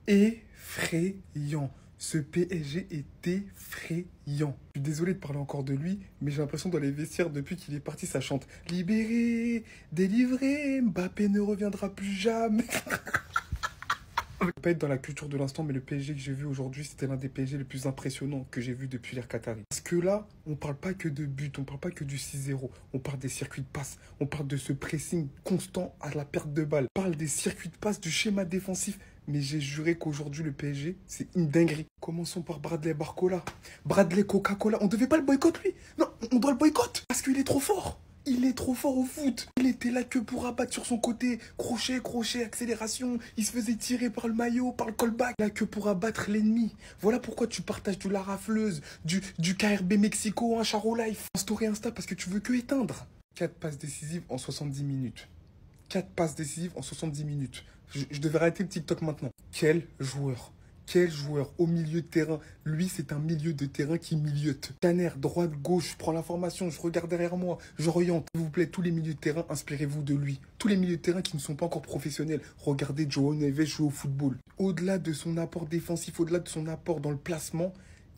Effrayant. Ce PSG est effrayant. Je suis désolé de parler encore de lui, mais j'ai l'impression dans les vestiaires, depuis qu'il est parti, ça chante libéré, délivré, Mbappé ne reviendra plus jamais. Je ne veux pas être dans la culture de l'instant, mais le PSG que j'ai vu aujourd'hui, c'était l'un des PSG les plus impressionnants que j'ai vu depuis l'ère Qatari. Parce que là, on parle pas que de but, on parle pas que du 6-0, on parle des circuits de passe, on parle de ce pressing constant à la perte de balle, on parle des circuits de passe, du schéma défensif. Mais j'ai juré qu'aujourd'hui, le PSG, c'est une dinguerie. Commençons par Bradley Barcola. Bradley Coca-Cola. On devait pas le boycotter, lui. Non, on doit le boycotter. Parce qu'il est trop fort. Il est trop fort au foot. Il était là que pour abattre sur son côté. Crochet, crochet, accélération. Il se faisait tirer par le maillot, par le callback. Là que pour abattre l'ennemi. Voilà pourquoi tu partages du La Rafleuse, du KRB Mexico, un Charo Life. En story Insta parce que tu veux que éteindre. 4 passes décisives en 70 minutes. 4 passes décisives en 70 minutes. Je devais arrêter le TikTok maintenant. Quel joueur. Quel joueur au milieu de terrain. Lui, c'est un milieu de terrain qui milieute. Scanner, droite, gauche, je prends l'information, je regarde derrière moi, j'oriente. S'il vous plaît, tous les milieux de terrain, inspirez-vous de lui. Tous les milieux de terrain qui ne sont pas encore professionnels. Regardez João Neves jouer au football. Au-delà de son apport défensif, au-delà de son apport dans le placement,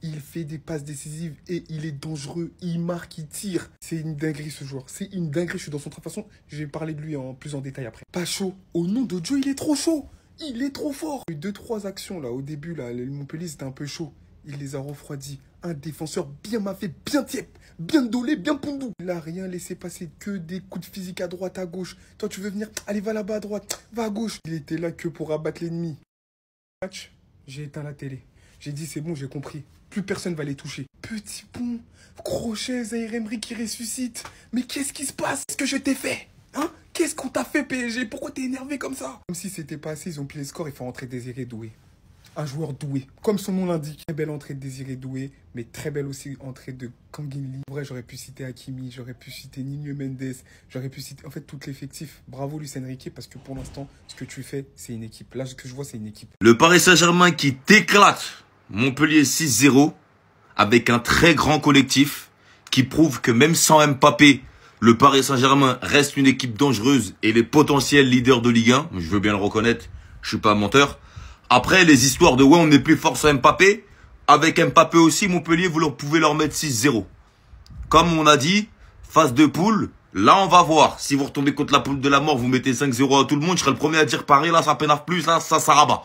il fait des passes décisives et il est dangereux. Il marque, il tire. C'est une dinguerie ce joueur. C'est une dinguerie. Je suis dans son train. De toute façon, je vais parler de lui plus en détail après. Pas chaud. Au nom de Dieu, il est trop chaud. Il est trop fort. Il y a eu 2-3 actions là. Au début, là, le Montpellier, c'était un peu chaud. Il les a refroidis. Un défenseur bien maffé, bien tiep, bien dolé, bien pondou. Il n'a rien laissé passer. Que des coups de physique à droite, à gauche. Toi, tu veux venir? Allez, va là-bas à droite. Va à gauche. Il était là que pour abattre l'ennemi. Match, j'ai éteint la télé. J'ai dit, c'est bon, j'ai compris. Plus personne va les toucher. Petit pont, crochet, Zaïre Emery qui ressuscite. Mais qu'est-ce qui se passe? Qu'est-ce que je t'ai fait? Hein? Qu'est-ce qu'on t'a fait, PSG? Pourquoi t'es énervé comme ça? Comme si c'était pas assez, ils ont pris les scores, il faut entrer Désiré Doué. Un joueur doué, comme son nom l'indique. Très belle entrée de Désiré Doué, mais très belle aussi entrée de Kangin Lee. En vrai, j'aurais pu citer Hakimi, j'aurais pu citer Nuno Mendes, j'aurais pu citer en fait tout l'effectif. Bravo Luis Enrique, parce que pour l'instant, ce que tu fais, c'est une équipe. Là, ce que je vois, c'est une équipe. Le Paris Saint-Germain qui t'éclate Montpellier 6-0 avec un très grand collectif qui prouve que même sans Mbappé, le Paris Saint-Germain reste une équipe dangereuse et les potentiels leaders de Ligue 1. Je veux bien le reconnaître, je suis pas un menteur. Après, les histoires de ouais, on n'est plus fort sans Mbappé. Avec Mbappé aussi, Montpellier, vous pouvez leur mettre 6-0. Comme on a dit, phase de poule, là on va voir. Si vous retombez contre la poule de la mort, vous mettez 5-0 à tout le monde, je serai le premier à dire Paris, là ça pénave plus, là ça rabat.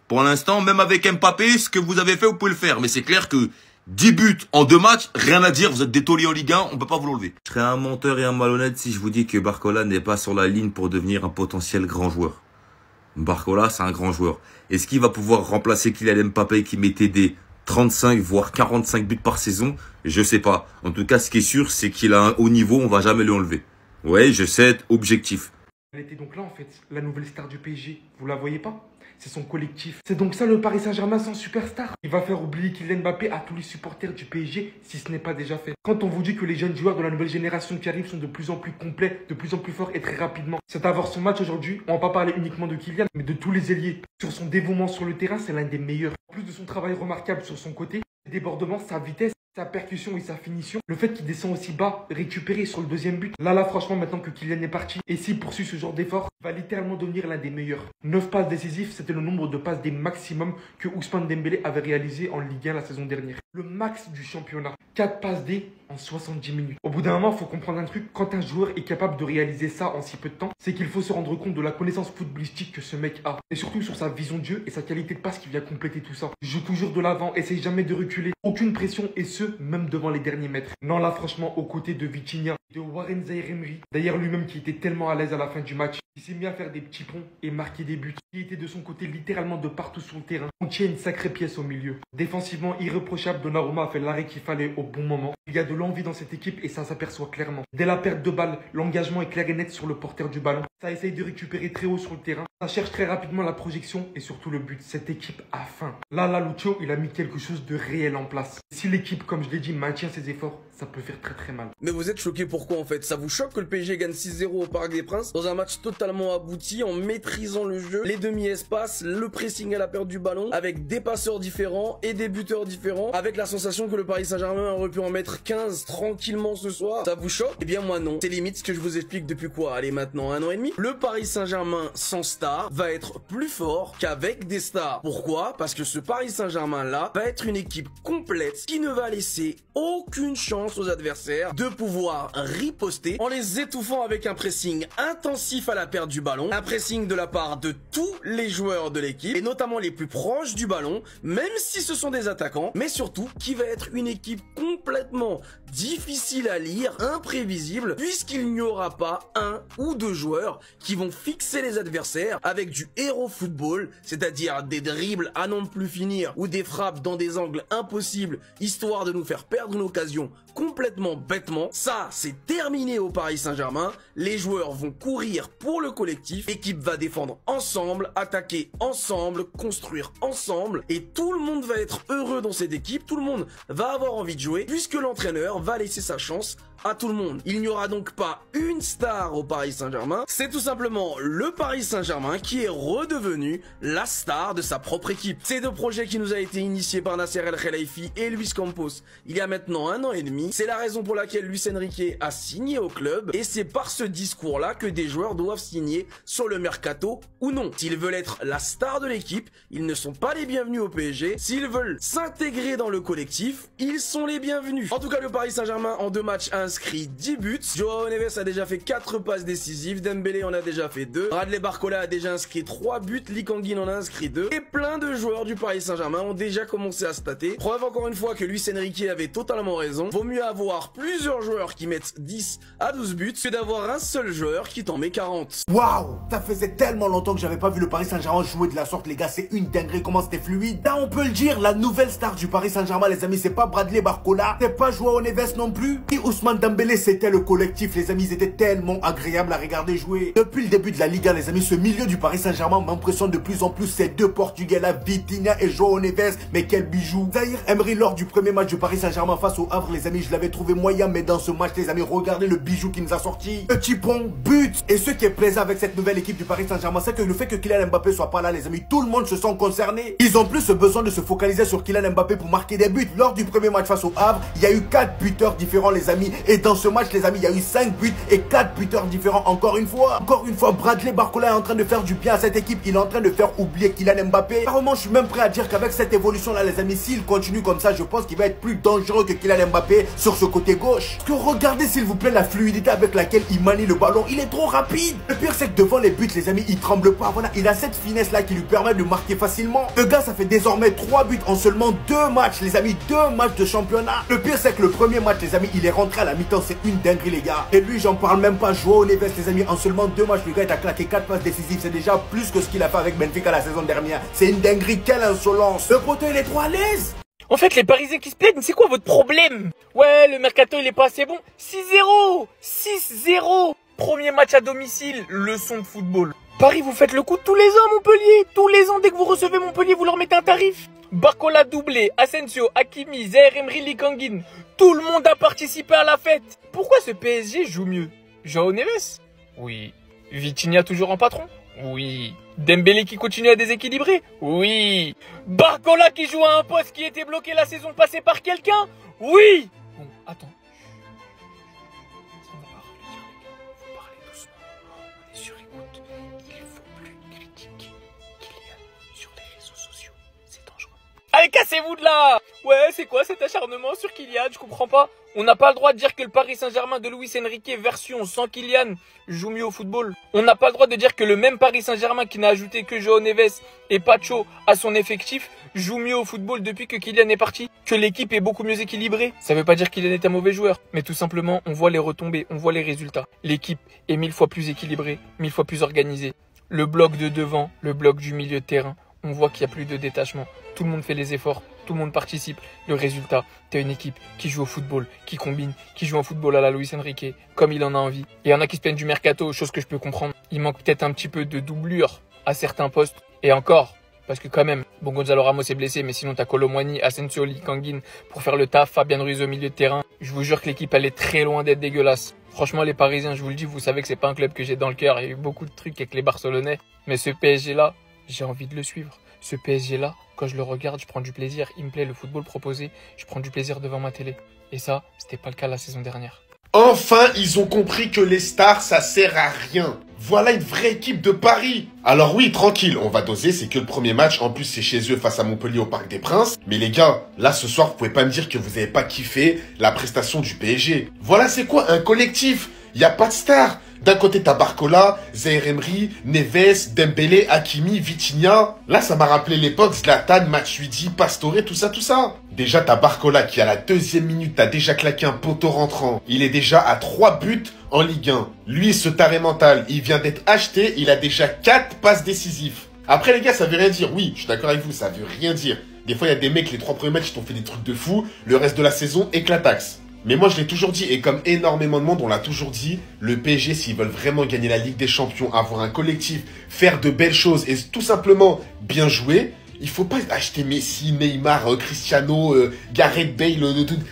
Pour l'instant, même avec Mbappé, ce que vous avez fait, vous pouvez le faire. Mais c'est clair que 10 buts en 2 matchs, rien à dire, vous êtes des tauliers en Ligue 1, on peut pas vous l'enlever. Je serais un menteur et un malhonnête si je vous dis que Barcola n'est pas sur la ligne pour devenir un potentiel grand joueur. Barcola, c'est un grand joueur. Est-ce qu'il va pouvoir remplacer Kylian Mbappé qui mettait des 35 voire 45 buts par saison? Je sais pas. En tout cas, ce qui est sûr, c'est qu'il a un haut niveau, on va jamais lui enlever. Ouais, je sais être objectif. Elle était donc là en fait, la nouvelle star du PSG. Vous la voyez pas? C'est son collectif. C'est donc ça le Paris Saint-Germain sans superstar. Il va faire oublier Kylian Mbappé à tous les supporters du PSG si ce n'est pas déjà fait. Quand on vous dit que les jeunes joueurs de la nouvelle génération qui arrivent sont de plus en plus complets, de plus en plus forts et très rapidement. C'est à voir son match aujourd'hui, on va pas parler uniquement de Kylian, mais de tous les ailiers. Sur son dévouement sur le terrain, c'est l'un des meilleurs. En plus de son travail remarquable sur son côté, ses débordements, sa vitesse, sa percussion et sa finition, le fait qu'il descend aussi bas, récupéré sur le deuxième but. Là, franchement, maintenant que Kylian est parti, et s'il poursuit ce genre d'effort, il va littéralement devenir l'un des meilleurs. 9 passes décisives, c'était le nombre de passes des maximums que Ousmane Dembélé avait réalisé en Ligue 1 la saison dernière. Le max du championnat. 4 passes D en 70 minutes. Au bout d'un moment, il faut comprendre un truc. Quand un joueur est capable de réaliser ça en si peu de temps, c'est qu'il faut se rendre compte de la connaissance footballistique que ce mec a. Et surtout sur sa vision de jeu et sa qualité de passe qui vient compléter tout ça. Il joue toujours de l'avant, essaye jamais de reculer. Aucune pression et ce, même devant les derniers mètres. Non, là, franchement, aux côtés de Vitinha, de Warren Zaïre Emery, d'ailleurs lui-même qui était tellement à l'aise à la fin du match, il s'est mis à faire des petits ponts et marquer des buts. Il était de son côté littéralement de partout sur le terrain. On tient une sacrée pièce au milieu. Défensivement irréprochable, Donnarumma a fait l'arrêt qu'il fallait au bon moment. Il y a de l'envie dans cette équipe et ça s'aperçoit clairement. Dès la perte de balle, l'engagement est clair et net sur le porteur du ballon. Ça essaye de récupérer très haut sur le terrain. Ça cherche très rapidement la projection et surtout le but. Cette équipe a faim. Là, Lucho, il a mis quelque chose de réel en place. Si l'équipe, comme je l'ai dit, maintient ses efforts, ça peut faire très très mal. Mais vous êtes choqués pourquoi en fait? Ça vous choque que le PSG gagne 6-0 au Parc des Princes dans un match totalement abouti, en maîtrisant le jeu, les demi-espaces, le pressing à la perte du ballon, avec des passeurs différents et des buteurs différents, avec la sensation que le Paris Saint-Germain aurait pu en mettre 15 tranquillement ce soir? Ça vous choque? Eh bien moi non. C'est limite ce que je vous explique depuis quoi? Allez, maintenant 1 an et demi. Le Paris Saint-Germain sans star va être plus fort qu'avec des stars. Pourquoi? Parce que ce Paris Saint-Germain là va être une équipe complète qui ne va laisser aucune chance aux adversaires de pouvoir riposter en les étouffant avec un pressing intensif à la perte du ballon, un pressing de la part de tous les joueurs de l'équipe et notamment les plus proches du ballon, même si ce sont des attaquants, mais surtout qui va être une équipe complètement difficile à lire, imprévisible, puisqu'il n'y aura pas un ou deux joueurs qui vont fixer les adversaires avec du héros football, c'est-à-dire des dribbles à n'en plus finir ou des frappes dans des angles impossibles, histoire de nous faire perdre une occasion complètement bêtement. Ça, c'est terminé au Paris Saint-Germain. Les joueurs vont courir pour le collectif. L'équipe va défendre ensemble, attaquer ensemble, construire ensemble. Et tout le monde va être heureux dans cette équipe. Tout le monde va avoir envie de jouer puisque l'entraîneur va laisser sa chance à tout le monde. Il n'y aura donc pas une star au Paris Saint-Germain. C'est tout simplement le Paris Saint-Germain qui est redevenu la star de sa propre équipe. C'est deux projets qui nous a été initiés par Nasser El Khelaifi et Luis Campos il y a maintenant 1 an et demi. C'est la raison pour laquelle Luis Enrique a signé au club et c'est par ce discours-là que des joueurs doivent signer sur le mercato ou non. S'ils veulent être la star de l'équipe, ils ne sont pas les bienvenus au PSG. S'ils veulent s'intégrer dans le collectif, ils sont les bienvenus. En tout cas, le Paris Saint-Germain en 2 matchs a inscrit 10 buts. Joao Neves a déjà fait 4 passes décisives. Dembélé en a déjà fait 2. Bradley Barcola a déjà inscrit 3 buts. Lee Kang-in en a inscrit 2. Et plein de joueurs du Paris Saint-Germain ont déjà commencé à stater. Preuve encore une fois que Luis Enrique avait totalement raison. Vaut mieux avoir plusieurs joueurs qui mettent 10 à 12 buts que d'avoir un seul joueur qui t'en met 40. Waouh, ça faisait tellement longtemps que j'avais pas vu le Paris Saint-Germain jouer de la sorte, les gars. C'est une dinguerie, comment c'était fluide. Là, on peut le dire, la nouvelle star du Paris Saint-Germain, les amis, c'est pas Bradley Barcola, c'est pas Joao Neves non plus. Et Ousmane Dembélé, c'était le collectif, les amis. Ils étaient tellement agréables à regarder jouer. Depuis le début de la Liga, les amis, ce milieu du Paris Saint-Germain m'impressionne de plus en plus. Ces deux Portugais là, Vitinha et Joao Neves, mais quel bijou. Zahir Emery, lors du premier match du Paris Saint-Germain face au Havre, les amis, je l'avais trouvé moyen, mais dans ce match, les amis, regardez le bijou qui nous a sorti. Petit pont, but. Et ce qui est plaisant avec cette nouvelle équipe du Paris Saint-Germain, c'est que le fait que Kylian Mbappé soit pas là, les amis, tout le monde se sent concerné. Ils ont plus besoin de se focaliser sur Kylian Mbappé pour marquer des buts. Lors du premier match face au Havre, il y a eu 4 buteurs différents, les amis. Et dans ce match, les amis, il y a eu 5 buts et 4 buteurs différents encore une fois. Encore une fois, Bradley Barcola est en train de faire du bien à cette équipe. Il est en train de faire oublier Kylian Mbappé. Apparemment, je suis même prêt à dire qu'avec cette évolution-là, les amis, s'il continue comme ça, je pense qu'il va être plus dangereux que Kylian Mbappé sur ce côté gauche. Parce que regardez, s'il vous plaît, la fluidité avec laquelle il manie le ballon. Il est trop rapide. Le pire, c'est que devant les buts, les amis, il tremble pas. Voilà, il a cette finesse-là qui lui permet de marquer facilement. Le gars, ça fait désormais 3 buts en seulement 2 matchs, les amis. 2 matchs de championnat. Le pire, c'est que le premier match, les amis, il est rentré à la mi-temps. C'est une dinguerie, les gars. Et lui, j'en parle même pas. Joao Neves, les amis, en seulement 2 matchs, le gars, il a claqué 4 passes décisives. C'est déjà plus que ce qu'il a fait avec Benfica la saison dernière. C'est une dinguerie. Quelle insolence. Le poteau, il est trop à l'aise. En fait, les Parisiens qui se plaignent, c'est quoi votre problème? Ouais, le mercato, il est pas assez bon. 6-0 6-0. Premier match à domicile, leçon de football. Paris, vous faites le coup tous les ans, Montpellier. Tous les ans, dès que vous recevez Montpellier, vous leur mettez un tarif. Barcola doublé, Asensio, Hakimi, Zahir Emery, Lee Kang-in. Tout le monde a participé à la fête. Pourquoi ce PSG joue mieux? Joao Neves? Oui. Vitinha toujours en patron? Oui. Dembélé qui continue à déséquilibrer? Oui. Barcola qui joue à un poste qui était bloqué la saison passée par quelqu'un? Oui. Bon, attends. Ça ne va pas revenir, les gars. Faut parler doucement. On est sur écoute. Il faut plus critiquer Kylian sur les réseaux sociaux. C'est dangereux. Allez, cassez-vous de là! Ouais, c'est quoi cet acharnement sur Kylian? Je comprends pas. On n'a pas le droit de dire que le Paris Saint-Germain de Luis Enrique version sans Kylian joue mieux au football. On n'a pas le droit de dire que le même Paris Saint-Germain qui n'a ajouté que Joao Neves et Pacho à son effectif joue mieux au football depuis que Kylian est parti. Que l'équipe est beaucoup mieux équilibrée. Ça veut pas dire qu'il est un mauvais joueur. Mais tout simplement, on voit les retombées, on voit les résultats. L'équipe est 1000 fois plus équilibrée, 1000 fois plus organisée. Le bloc de devant, le bloc du milieu de terrain, on voit qu'il n'y a plus de détachement. Tout le monde fait les efforts, tout le monde participe. Le résultat, t'as une équipe qui joue au football, qui combine, qui joue en football à la Luis Enrique, comme il en a envie. Il y en a qui se plaignent du mercato, chose que je peux comprendre. Il manque peut-être un petit peu de doublure à certains postes. Et encore, parce que quand même, bon, Gonzalo Ramos est blessé, mais sinon t'as Kolo Muani, Asensio, Lee Kang-in pour faire le taf, Fabian Ruiz au milieu de terrain. Je vous jure que l'équipe, elle est très loin d'être dégueulasse. Franchement, les Parisiens, je vous le dis, vous savez que c'est pas un club que j'ai dans le cœur. Il y a eu beaucoup de trucs avec les Barcelonais. Mais ce PSG-là, j'ai envie de le suivre. Ce PSG-là, quand je le regarde, je prends du plaisir. Il me plaît le football proposé. Je prends du plaisir devant ma télé. Et ça, c'était pas le cas la saison dernière. Enfin, ils ont compris que les stars, ça sert à rien. Voilà une vraie équipe de Paris. Alors oui, tranquille, on va doser, c'est que le premier match. En plus, c'est chez eux face à Montpellier au Parc des Princes. Mais les gars, là, ce soir, vous pouvez pas me dire que vous avez pas kiffé la prestation du PSG. Voilà, c'est quoi un collectif? Y a pas de stars. D'un côté, t'as Barcola, Zaïre Emery, Neves, Dembélé, Hakimi, Vitinha. Là, ça m'a rappelé l'époque Zlatan, Matuidi, Pastore, tout ça, tout ça. Déjà, t'as Barcola qui, à la 2e minute, t'as déjà claqué un poteau rentrant. Il est déjà à 3 buts en Ligue 1. Lui, ce taré mental, il vient d'être acheté, il a déjà 4 passes décisives. Après, les gars, ça veut rien dire. Oui, je suis d'accord avec vous, ça veut rien dire. Des fois, il y a des mecs, les 3 premiers matchs, ils t'ont fait des trucs de fou. Le reste de la saison, éclataxe. Mais moi, je l'ai toujours dit, et comme énormément de monde, on l'a toujours dit, le PSG, s'ils veulent vraiment gagner la Ligue des Champions, avoir un collectif, faire de belles choses et tout simplement bien jouer, il faut pas acheter Messi, Neymar, Cristiano, Gareth Bale,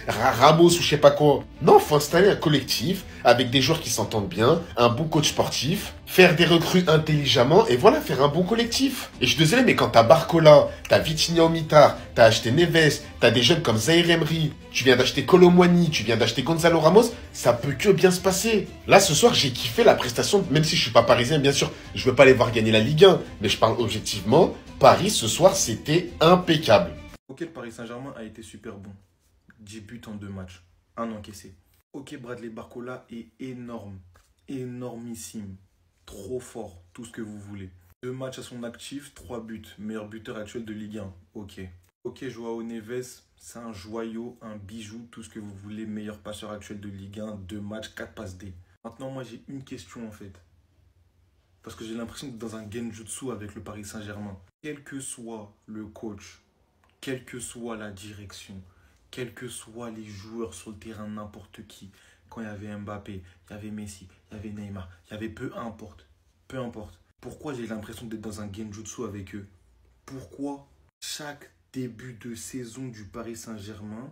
Ramos ou je sais pas quoi. Non, faut installer un collectif avec des joueurs qui s'entendent bien, un bon coach sportif, faire des recrues intelligemment et voilà, faire un bon collectif. Et je suis désolé, mais quand t'as Barcola, t'as Vitinha au mitard, t'as acheté Neves, t'as des jeunes comme Zaïre Emery, tu viens d'acheter Kolo Muani, tu viens d'acheter Gonzalo Ramos, ça peut que bien se passer. Là, ce soir, j'ai kiffé la prestation, même si je suis pas parisien, bien sûr, je veux pas les voir gagner la Ligue 1, mais je parle objectivement. Paris, ce soir, c'était impeccable. Ok, le Paris Saint-Germain a été super bon. 10 buts en 2 matchs. 1 encaissé. Ok, Bradley Barcola est énorme. Énormissime. Trop fort. Tout ce que vous voulez. 2 matchs à son actif, 3 buts. Meilleur buteur actuel de Ligue 1. Ok. Ok, Joao Neves, c'est un joyau, un bijou. Tout ce que vous voulez. Meilleur passeur actuel de Ligue 1. 2 matchs, 4 passes D. Maintenant, moi, j'ai une question en fait. Parce que j'ai l'impression d'être dans un genjutsu avec le Paris Saint-Germain. Quel que soit le coach, quelle que soit la direction, quels que soient les joueurs sur le terrain, n'importe qui, quand il y avait Mbappé, il y avait Messi, il y avait Neymar, il y avait peu importe. Peu importe. Pourquoi j'ai l'impression d'être dans un genjutsu avec eux? Pourquoi chaque début de saison du Paris Saint-Germain,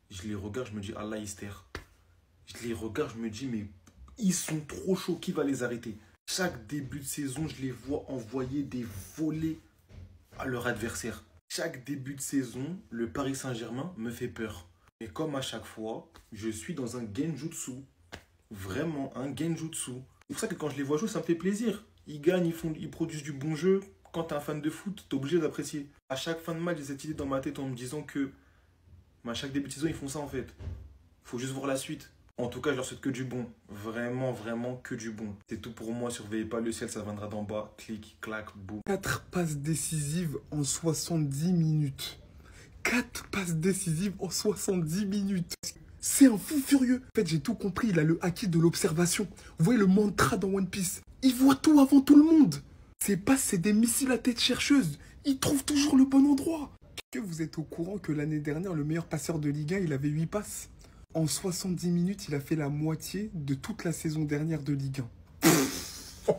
je les regarde, je me dis Allah Ister. Je les regarde, je me dis mais ils sont trop chauds, qui va les arrêter? Chaque début de saison, je les vois envoyer des volées à leur adversaire. Chaque début de saison, le Paris Saint-Germain me fait peur. Et comme à chaque fois, je suis dans un genjutsu. Vraiment, un genjutsu. C'est pour ça que quand je les vois jouer, ça me fait plaisir. Ils gagnent, ils produisent du bon jeu. Quand tu es un fan de foot, tu es obligé d'apprécier. À chaque fin de match, j'ai cette idée dans ma tête en me disant que à chaque début de saison, ils font ça en fait. Faut juste voir la suite. En tout cas, je leur souhaite que du bon. Vraiment, vraiment que du bon. C'est tout pour moi. Surveillez pas le ciel, ça viendra d'en bas. Clic, clac, boum. 4 passes décisives en 70 minutes. 4 passes décisives en 70 minutes. C'est un fou furieux. En fait, j'ai tout compris. Il a le acquis de l'observation. Vous voyez le mantra dans One Piece. Il voit tout avant tout le monde. Ses passes, c'est des missiles à tête chercheuse. Il trouve toujours le bon endroit. Est-ce que vous êtes au courant que l'année dernière, le meilleur passeur de Ligue 1, il avait 8 passes? En 70 minutes, il a fait la moitié de toute la saison dernière de Ligue 1.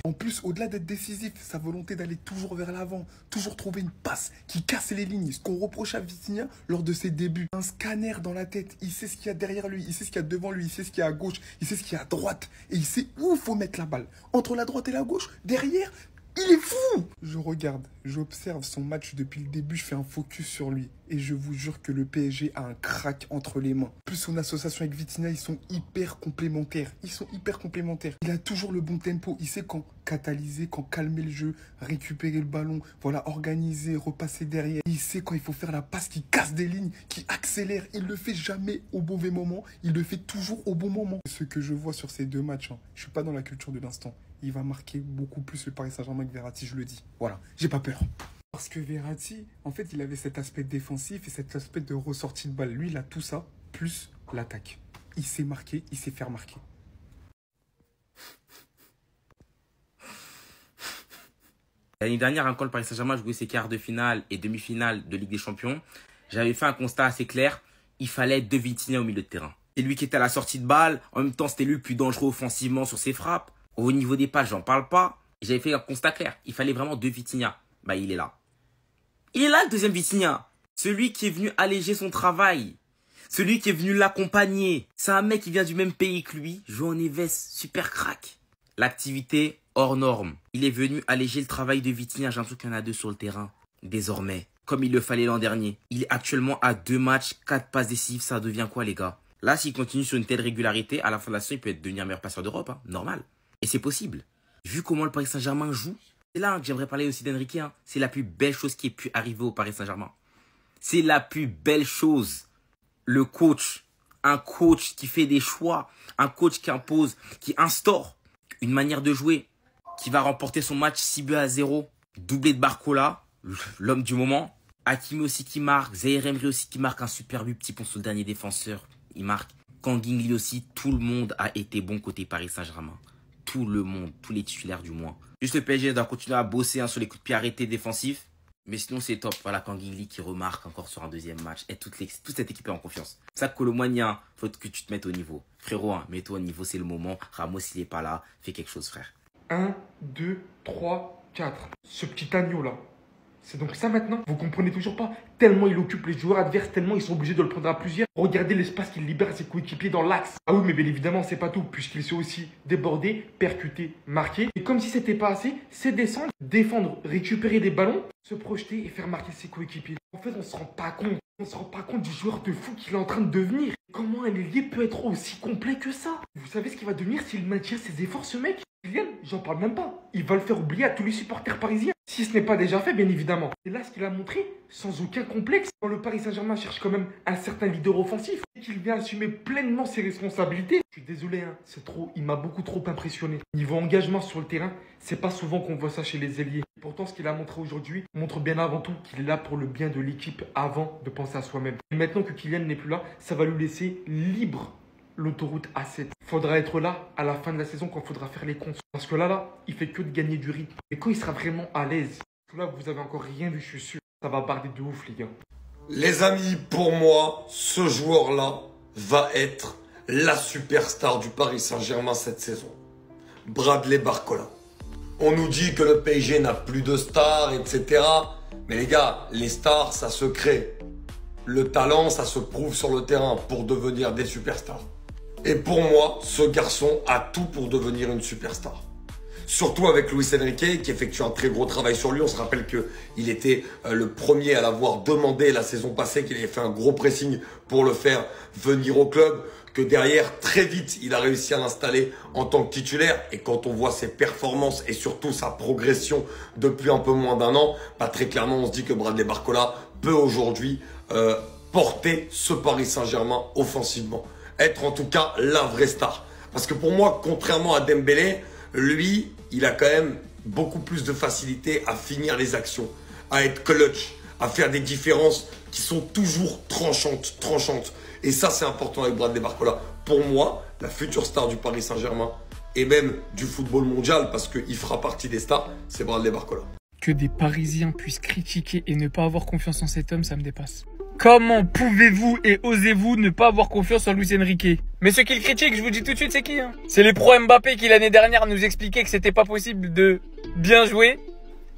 En plus, au-delà d'être décisif, sa volonté d'aller toujours vers l'avant, toujours trouver une passe qui casse les lignes, ce qu'on reproche à Vitinha lors de ses débuts. Un scanner dans la tête, il sait ce qu'il y a derrière lui, il sait ce qu'il y a devant lui, il sait ce qu'il y a à gauche, il sait ce qu'il y a à droite, et il sait où il faut mettre la balle. Entre la droite et la gauche, derrière, il est fou! Je regarde, j'observe son match depuis le début, je fais un focus sur lui. Et je vous jure que le PSG a un crack entre les mains. Plus son association avec Vitinha, ils sont hyper complémentaires. Il a toujours le bon tempo. Il sait quand catalyser, quand calmer le jeu, récupérer le ballon, voilà, organiser, repasser derrière. Il sait quand il faut faire la passe qui casse des lignes, qui accélère. Il le fait jamais au mauvais moment. Il le fait toujours au bon moment. Ce que je vois sur ces 2 matchs, je suis pas dans la culture de l'instant. Il va marquer beaucoup plus le Paris Saint-Germain que Verratti, je le dis. Voilà, j'ai pas peur. Parce que Verratti, en fait, il avait cet aspect défensif et cet aspect de ressortie de balle. Lui, il a tout ça, plus l'attaque. Il sait marquer, il sait faire marquer. L'année dernière, quand le Paris Saint-Germain jouait ses quarts de finale et demi-finale de Ligue des Champions, j'avais fait un constat assez clair. Il fallait 2 Vitinha au milieu de terrain. C'est lui qui était à la sortie de balle. En même temps, c'était lui le plus dangereux offensivement sur ses frappes. Au niveau des passes, j'en parle pas. J'avais fait un constat clair. Il fallait vraiment 2 Vitinha. Bah, il est là. Il est là, le deuxième Vitinha. Celui qui est venu alléger son travail. Celui qui est venu l'accompagner, c'est un mec qui vient du même pays que lui, João Neves, super crack. L'activité hors norme. Il est venu alléger le travail de Vitinha, j'ai l'impression qu'il y en a 2 sur le terrain. Désormais, comme il le fallait l'an dernier. Il est actuellement à 2 matchs, 4 passes décisives, ça devient quoi les gars? Là, s'il continue sur une telle régularité, à la fin de la saison, il peut devenir meilleur passeur d'Europe, hein, normal. Et c'est possible. Vu comment le Paris Saint-Germain joue, c'est là que j'aimerais parler aussi d'Enrique. Hein. C'est la plus belle chose qui ait pu arriver au Paris Saint-Germain. C'est la plus belle chose. Le coach, un coach qui fait des choix, un coach qui impose, qui instaure une manière de jouer, qui va remporter son match 6-0, doublé de Barcola, l'homme du moment. Hakimi aussi qui marque, Zaïre Emery aussi qui marque un super but, petit pont sur le dernier défenseur, il marque. Kangin aussi, tout le monde a été bon côté Paris Saint-Germain. Tout le monde, tous les titulaires du moins. Juste le PSG doit continuer à bosser sur les coups de pied arrêtés défensifs. Mais sinon c'est top, voilà Kangin qui remarque encore sur un deuxième match. Et toute cette équipe est en confiance. Ça Colomboigny, faut que tu te mettes au niveau. Frérot, hein, mets-toi au niveau, c'est le moment. Ramos il est pas là, fais quelque chose frère. 1, 2, 3, 4. Ce petit agneau là. C'est donc ça maintenant? Vous comprenez toujours pas? Tellement il occupe les joueurs adverses, tellement ils sont obligés de le prendre à plusieurs. Regardez l'espace qu'il libère à ses coéquipiers dans l'axe. Ah oui, mais bien évidemment, c'est pas tout, puisqu'il sait aussi déborder, percuter, marquer. Et comme si c'était pas assez, c'est descendre, défendre, récupérer des ballons, se projeter et faire marquer ses coéquipiers. En fait, on se rend pas compte. On se rend pas compte du joueur de fou qu'il est en train de devenir. Comment un ailier peut être aussi complet que ça? Vous savez ce qu'il va devenir s'il maintient ses efforts, ce mec? Kylian, j'en parle même pas. Il va le faire oublier à tous les supporters parisiens. Si ce n'est pas déjà fait, bien évidemment. Et là, ce qu'il a montré, sans aucun complexe, quand le Paris Saint-Germain cherche quand même un certain leader offensif, et qu'il vient assumer pleinement ses responsabilités. Je suis désolé, hein, c'est trop, il m'a beaucoup trop impressionné. Niveau engagement sur le terrain, c'est pas souvent qu'on voit ça chez les ailiers. Pourtant, ce qu'il a montré aujourd'hui montre bien avant tout qu'il est là pour le bien de l'équipe avant de penser à soi-même. Et maintenant que Kylian n'est plus là, ça va lui laisser libre l'autoroute A7. Faudra être là à la fin de la saison quand il faudra faire les comptes. Parce que là, il fait que de gagner du rythme. Et quand il sera vraiment à l'aise, là, vous avez encore rien vu, je suis sûr. Ça va barder de ouf, les gars. Les amis, pour moi, ce joueur-là va être la superstar du Paris Saint-Germain cette saison. Bradley Barcola. On nous dit que le PSG n'a plus de stars, etc. Mais les gars, les stars, ça se crée. Le talent, ça se prouve sur le terrain pour devenir des superstars. Et pour moi, ce garçon a tout pour devenir une superstar. Surtout avec Luis Enrique qui effectue un très gros travail sur lui. On se rappelle qu'il était le premier à l'avoir demandé la saison passée, qu'il avait fait un gros pressing pour le faire venir au club. Que derrière, très vite, il a réussi à l'installer en tant que titulaire. Et quand on voit ses performances et surtout sa progression depuis un peu moins d'1 an, bah très clairement, on se dit que Bradley Barcola peut aujourd'hui porter ce Paris Saint-Germain offensivement. Être en tout cas la vraie star. Parce que pour moi, contrairement à Dembélé, lui, il a quand même beaucoup plus de facilité à finir les actions, à être clutch, à faire des différences qui sont toujours tranchantes. Et ça, c'est important avec Bradley Barcola. Pour moi, la future star du Paris Saint-Germain et même du football mondial, parce qu'il fera partie des stars, c'est Bradley Barcola. Que des Parisiens puissent critiquer et ne pas avoir confiance en cet homme, ça me dépasse. Comment pouvez-vous et osez-vous ne pas avoir confiance en Luis Enrique? Mais ceux qui le critiquent, je vous dis tout de suite, c'est qui hein? C'est les pros Mbappé qui l'année dernière nous expliquaient que c'était pas possible de bien jouer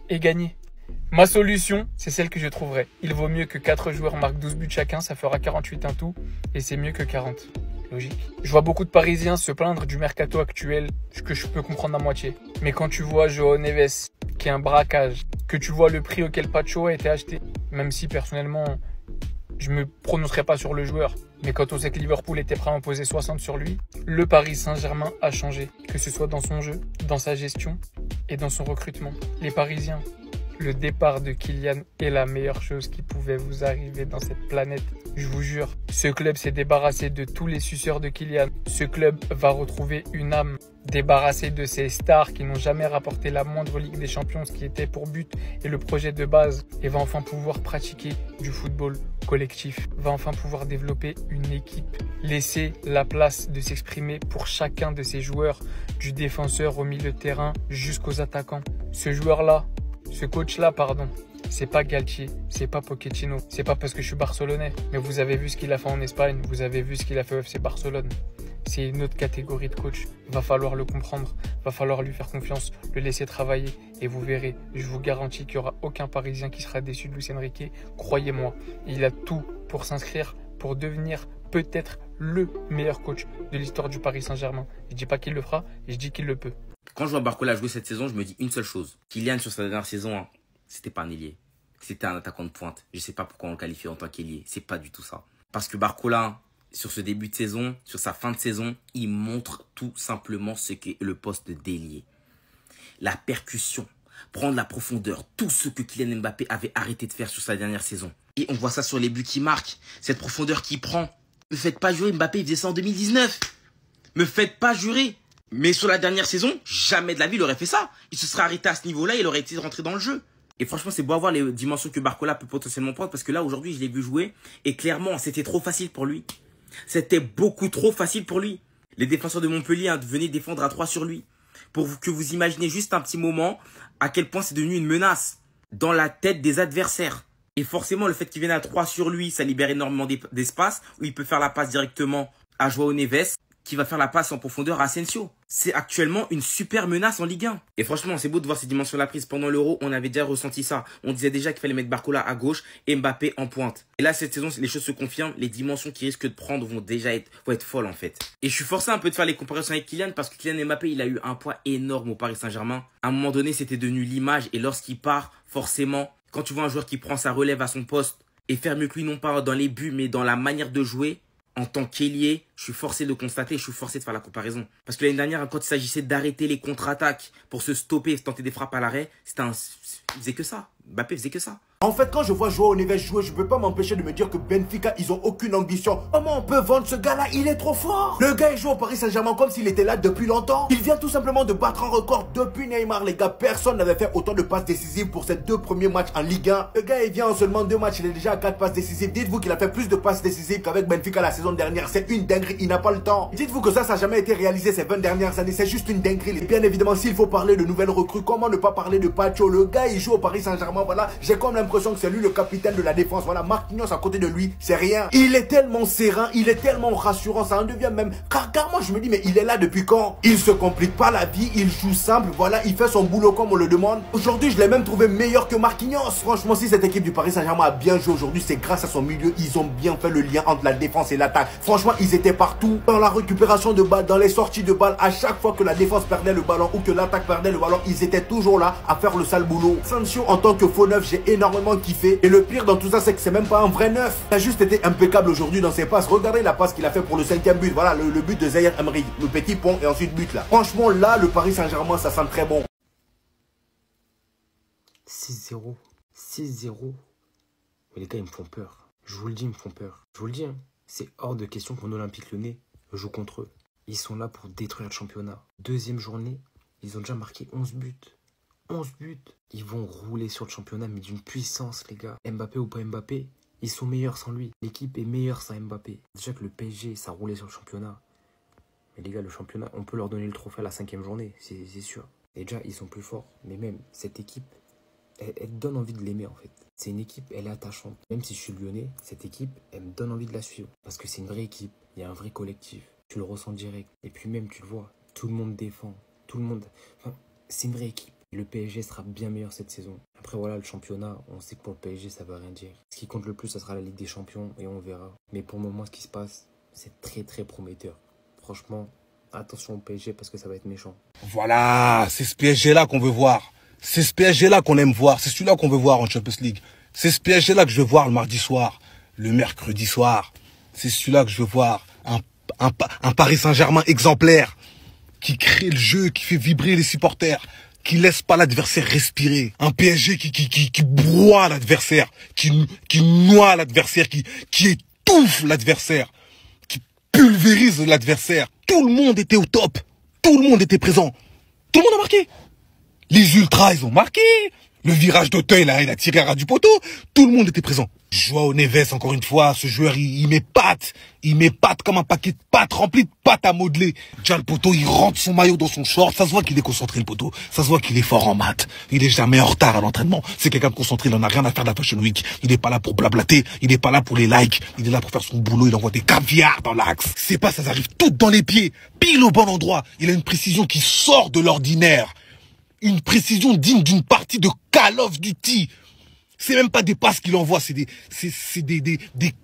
et gagner. Ma solution, c'est celle que je trouverai. Il vaut mieux que 4 joueurs marquent 12 buts chacun, ça fera 48 un tout, et c'est mieux que 40. Logique. Je vois beaucoup de Parisiens se plaindre du mercato actuel, ce que je peux comprendre à moitié. Mais quand tu vois João Neves, qui est un braquage, que tu vois le prix auquel Pacho a été acheté, même si personnellement, je me prononcerai pas sur le joueur, mais quand on sait que Liverpool était prêt à en poser 60 sur lui, le Paris Saint-Germain a changé, que ce soit dans son jeu, dans sa gestion et dans son recrutement. Les Parisiens, le départ de Kylian est la meilleure chose qui pouvait vous arriver dans cette planète. Je vous jure, ce club s'est débarrassé de tous les suceurs de Kylian. Ce club va retrouver une âme, débarrassé de ces stars qui n'ont jamais rapporté la moindre Ligue des Champions, ce qui était pour but et le projet de base, et va enfin pouvoir pratiquer du football collectif, va enfin pouvoir développer une équipe, laisser la place de s'exprimer pour chacun de ses joueurs, du défenseur au milieu de terrain jusqu'aux attaquants. Ce joueur-là, ce coach-là, pardon, c'est pas Galtier, c'est pas Pochettino, c'est pas parce que je suis barcelonais, mais vous avez vu ce qu'il a fait en Espagne, vous avez vu ce qu'il a fait au FC Barcelone. C'est une autre catégorie de coach, va falloir le comprendre, va falloir lui faire confiance, le laisser travailler et vous verrez, je vous garantis qu'il n'y aura aucun Parisien qui sera déçu de Luis Enrique, croyez-moi, il a tout pour s'inscrire pour devenir peut-être le meilleur coach de l'histoire du Paris Saint-Germain. Je dis pas qu'il le fera, je dis qu'il le peut. Quand je vois Barcola jouer cette saison, je me dis une seule chose. Kylian, sur sa dernière saison, hein, c'était pas un ailier. C'était un attaquant de pointe. Je sais pas pourquoi on le qualifie en tant qu'ailier. C'est pas du tout ça. Parce que Barcola, sur ce début de saison, sur sa fin de saison, il montre tout simplement ce qu'est le poste d'ailier. La percussion, prendre la profondeur, tout ce que Kylian Mbappé avait arrêté de faire sur sa dernière saison. Et on voit ça sur les buts qu'il marque, cette profondeur qu'il prend. Me faites pas jurer, Mbappé il faisait ça en 2019. Me faites pas jurer. Mais sur la dernière saison, jamais de la vie il aurait fait ça. Il se serait arrêté à ce niveau-là, il aurait été rentré dans le jeu. Et franchement, c'est beau à voir les dimensions que Barcola peut potentiellement prendre, parce que là, aujourd'hui, je l'ai vu jouer, et clairement, c'était trop facile pour lui. C'était beaucoup trop facile pour lui. Les défenseurs de Montpellier venaient défendre à 3 sur lui. Pour que vous imaginez juste un petit moment à quel point c'est devenu une menace dans la tête des adversaires. Et forcément, le fait qu'il vienne à 3 sur lui, ça libère énormément d'espace, où il peut faire la passe directement à Joao Neves, qui va faire la passe en profondeur à Asensio. C'est actuellement une super menace en Ligue 1. Et franchement, c'est beau de voir ces dimensions-là prises. Pendant l'Euro, on avait déjà ressenti ça. On disait déjà qu'il fallait mettre Barcola à gauche et Mbappé en pointe. Et là, cette saison, les choses se confirment. Les dimensions qu'il risque de prendre vont être folles en fait. Et je suis forcé un peu de faire les comparaisons avec Kylian, parce que Kylian Mbappé, il a eu un poids énorme au Paris Saint-Germain. À un moment donné, c'était devenu l'image. Et lorsqu'il part, forcément, quand tu vois un joueur qui prend sa relève à son poste et faire mieux que lui, non pas dans les buts, mais dans la manière de jouer, en tant qu'ailier, je suis forcé de constater, je suis forcé de faire la comparaison. Parce que l'année dernière, quand il s'agissait d'arrêter les contre-attaques pour se stopper et tenter des frappes à l'arrêt, il faisait que ça. Mbappé faisait que ça. En fait, quand je vois Joao Neves jouer, je peux pas m'empêcher de me dire que Benfica, ils ont aucune ambition. Comment on peut vendre ce gars-là? Il est trop fort. Le gars, il joue au Paris Saint-Germain comme s'il était là depuis longtemps. Il vient tout simplement de battre un record depuis Neymar, les gars. Personne n'avait fait autant de passes décisives pour ses 2 premiers matchs en Ligue 1. Le gars, il vient en seulement 2 matchs, il est déjà à 4 passes décisives. Dites-vous qu'il a fait plus de passes décisives qu'avec Benfica la saison dernière. C'est une dinguerie, il n'a pas le temps. Dites-vous que ça n'a jamais été réalisé ces 20 dernières années. C'est juste une dinguerie. Et bien évidemment, s'il faut parler de nouvelles recrues, comment ne pas parler de Pacho? Le gars, il joue au Paris Saint-Germain, voilà. J'ai comme l'impression que c'est lui le capitaine de la défense. Voilà, Marquinhos à côté de lui, c'est rien. Il est tellement serein, il est tellement rassurant, ça en devient même... Car moi, je me dis, mais il est là depuis quand? Il se complique pas la vie, il joue simple, voilà, il fait son boulot comme on le demande. Aujourd'hui, je l'ai même trouvé meilleur que Marquinhos. Franchement, si cette équipe du Paris Saint-Germain a bien joué aujourd'hui, c'est grâce à son milieu. Ils ont bien fait le lien entre la défense et l'attaque. Franchement, ils étaient partout. Dans la récupération de balles, dans les sorties de balles, à chaque fois que la défense perdait le ballon ou que l'attaque perdait le ballon, ils étaient toujours là à faire le sale boulot. Sancho, en tant que faux neuf, j'ai énormément kiffé. Et le pire dans tout ça, c'est que c'est même pas un vrai neuf. Il a juste été impeccable aujourd'hui dans ses passes. Regardez la passe qu'il a fait pour le 5e but. Voilà, le but de Zaïre Emery. Le petit pont et ensuite but là. Franchement, là, le Paris Saint-Germain, ça sent très bon. 6-0. 6-0. Mais les gars, ils me font peur. Je vous le dis, ils me font peur. Je vous le dis, hein. C'est hors de question qu'on Olympique Lyonnais joue contre eux. Ils sont là pour détruire le championnat. 2e journée, ils ont déjà marqué 11 buts. 11 buts. Ils vont rouler sur le championnat, mais d'une puissance, les gars. Mbappé ou pas Mbappé, ils sont meilleurs sans lui. L'équipe est meilleure sans Mbappé. Déjà que le PSG, ça roulait sur le championnat. Mais les gars, le championnat, on peut leur donner le trophée à la 5e journée, c'est sûr. Et déjà, ils sont plus forts. Mais même, cette équipe, elle donne envie de l'aimer, en fait. C'est une équipe, elle est attachante. Même si je suis lyonnais, cette équipe, elle me donne envie de la suivre. Parce que c'est une vraie équipe, il y a un vrai collectif. Tu le ressens direct. Et puis même, tu le vois, tout le monde défend. Tout le monde... Enfin, c'est une vraie équipe. Le PSG sera bien meilleur cette saison. Après, voilà, le championnat, on sait que pour le PSG, ça veut rien dire. Ce qui compte le plus, ça sera la Ligue des Champions et on verra. Mais pour le moment, ce qui se passe, c'est très, très prometteur. Franchement, attention au PSG parce que ça va être méchant. Voilà, c'est ce PSG-là qu'on veut voir. C'est ce PSG-là qu'on aime voir. C'est celui-là qu'on veut voir en Champions League. C'est ce PSG-là que je veux voir le mardi soir, le mercredi soir. C'est celui-là que je veux voir. Un Paris Saint-Germain exemplaire qui crée le jeu, qui fait vibrer les supporters, qui laisse pas l'adversaire respirer. Un PSG qui broie l'adversaire, qui noie l'adversaire, qui étouffe l'adversaire, qui pulvérise l'adversaire. Tout le monde était au top. Tout le monde était présent. Tout le monde a marqué. Les ultras, ils ont marqué. Le virage d'Auteuil, là, il a tiré à ras du poteau. Tout le monde était présent. Joao Neves, encore une fois, ce joueur, il m'épate. Il m'épate comme un paquet de pâtes rempli de pâtes à modeler. Déjà, le poteau, il rentre son maillot dans son short. Ça se voit qu'il est concentré, le poteau. Ça se voit qu'il est fort en maths. Il est jamais en retard à l'entraînement. C'est quelqu'un de concentré. Il en a rien à faire de la Fashion Week. Il n'est pas là pour blablater. Il n'est pas là pour les likes. Il est là pour faire son boulot. Il envoie des caviars dans l'axe. Ses passes, ça arrive toutes dans les pieds. Pile au bon endroit. Il a une précision qui sort de l'ordinaire. Une précision digne d'une partie de Call of Duty. C'est même pas des passes qu'il envoie, c'est des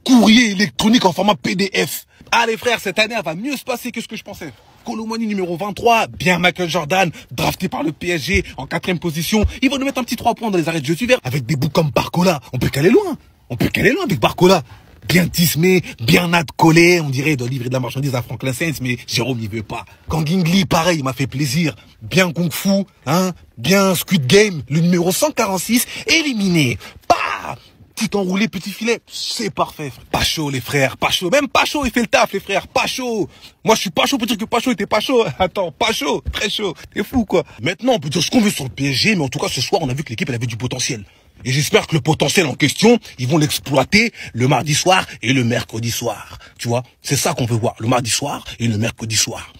courriers électroniques en format PDF. Ah les frères, cette année, elle va mieux se passer que ce que je pensais. Kolo Muani numéro 23, bien Michael Jordan, drafté par le PSG en 4e position. Il va nous mettre un petit 3 points dans les arrêts de jeu suivants. Avec des bouts comme Barcola, on peut qu'aller loin. On peut qu'aller loin avec Barcola. Bien tismé, bien collé, on dirait, il doit livrer de la marchandise à Franklin Saints, mais Jérôme il veut pas. Kangin Lee, pareil, il m'a fait plaisir. Bien Kung Fu, hein, bien Squid Game, le numéro 146, éliminé. Bah, petit enroulé, petit filet, c'est parfait. Pas chaud les frères, pas chaud. Même pas chaud, il fait le taf les frères, pas chaud. Moi je suis pas chaud pour dire que pas chaud était pas chaud. Attends, pas chaud, très chaud, t'es fou quoi. Maintenant on peut dire ce qu'on veut sur le PSG, mais en tout cas ce soir on a vu que l'équipe elle avait du potentiel. Et j'espère que le potentiel en question, ils vont l'exploiter le mardi soir et le mercredi soir. Tu vois, c'est ça qu'on veut voir, le mardi soir et le mercredi soir.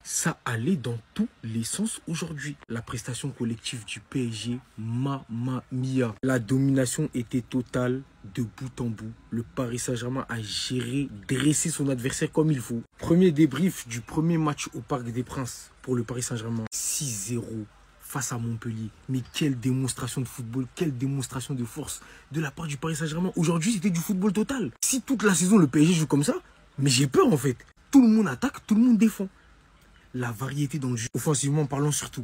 Ça allait dans tous les sens aujourd'hui. La prestation collective du PSG, mamma mia. La domination était totale de bout en bout. Le Paris Saint-Germain a géré, dressé son adversaire comme il faut. Premier débrief du premier match au Parc des Princes pour le Paris Saint-Germain. 6-0. Face à Montpellier. Mais quelle démonstration de football, quelle démonstration de force de la part du Paris Saint-Germain. Aujourd'hui, c'était du football total. Si toute la saison, le PSG joue comme ça, mais j'ai peur en fait. Tout le monde attaque, tout le monde défend. La variété dans le jeu, offensivement parlant surtout.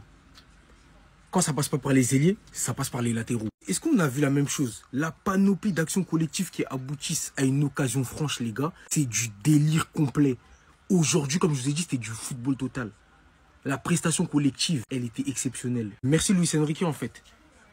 Quand ça passe pas par les ailiers, ça passe par les latéraux. Est-ce qu'on a vu la même chose? La panoplie d'actions collectives qui aboutissent à une occasion franche, les gars, c'est du délire complet. Aujourd'hui, comme je vous ai dit, c'était du football total. La prestation collective, elle était exceptionnelle. Merci Luis Enrique en fait.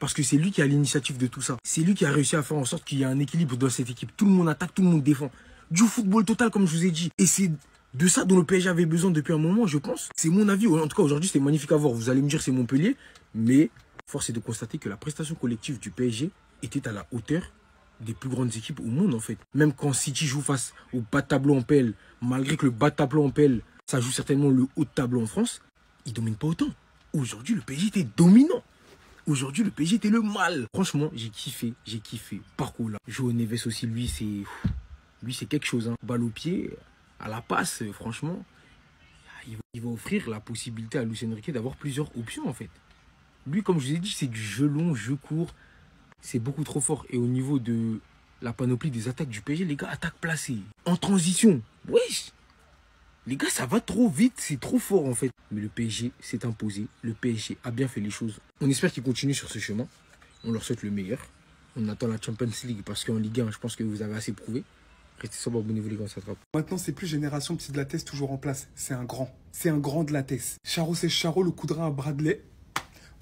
Parce que c'est lui qui a l'initiative de tout ça. C'est lui qui a réussi à faire en sorte qu'il y ait un équilibre dans cette équipe. Tout le monde attaque, tout le monde défend. Du football total comme je vous ai dit. Et c'est de ça dont le PSG avait besoin depuis un moment, je pense. C'est mon avis. En tout cas, aujourd'hui, c'est magnifique à voir. Vous allez me dire c'est Montpellier. Mais force est de constater que la prestation collective du PSG était à la hauteur des plus grandes équipes au monde en fait. Même quand City joue face au bas de tableau en PL, malgré que le bas de tableau en PL, ça joue certainement le haut de tableau en France, il domine pas autant. Aujourd'hui, le PSG était dominant. Aujourd'hui, le PSG était le mal. Franchement, j'ai kiffé. Parcours là. Joao Neves aussi, lui, c'est quelque chose. Hein. Balle au pied, à la passe, franchement, il va offrir la possibilité à Luis Enrique d'avoir plusieurs options en fait. Lui, comme je vous ai dit, c'est du jeu long, jeu court. C'est beaucoup trop fort. Et au niveau de la panoplie des attaques du PSG, les gars, attaque placée. En transition. Wesh. Les gars, ça va trop vite, c'est trop fort en fait. Mais le PSG s'est imposé, le PSG a bien fait les choses. On espère qu'il continue sur ce chemin. On leur souhaite le meilleur. On attend la Champions League parce qu'en Ligue 1, je pense que vous avez assez prouvé. Restez sobre, abonnez-vous les gars, ça attrape. Maintenant, c'est plus génération petit de la Tesse toujours en place. C'est un grand. C'est un grand de la Tesse. Charo, c'est Charo, le coup de rein à Bradley.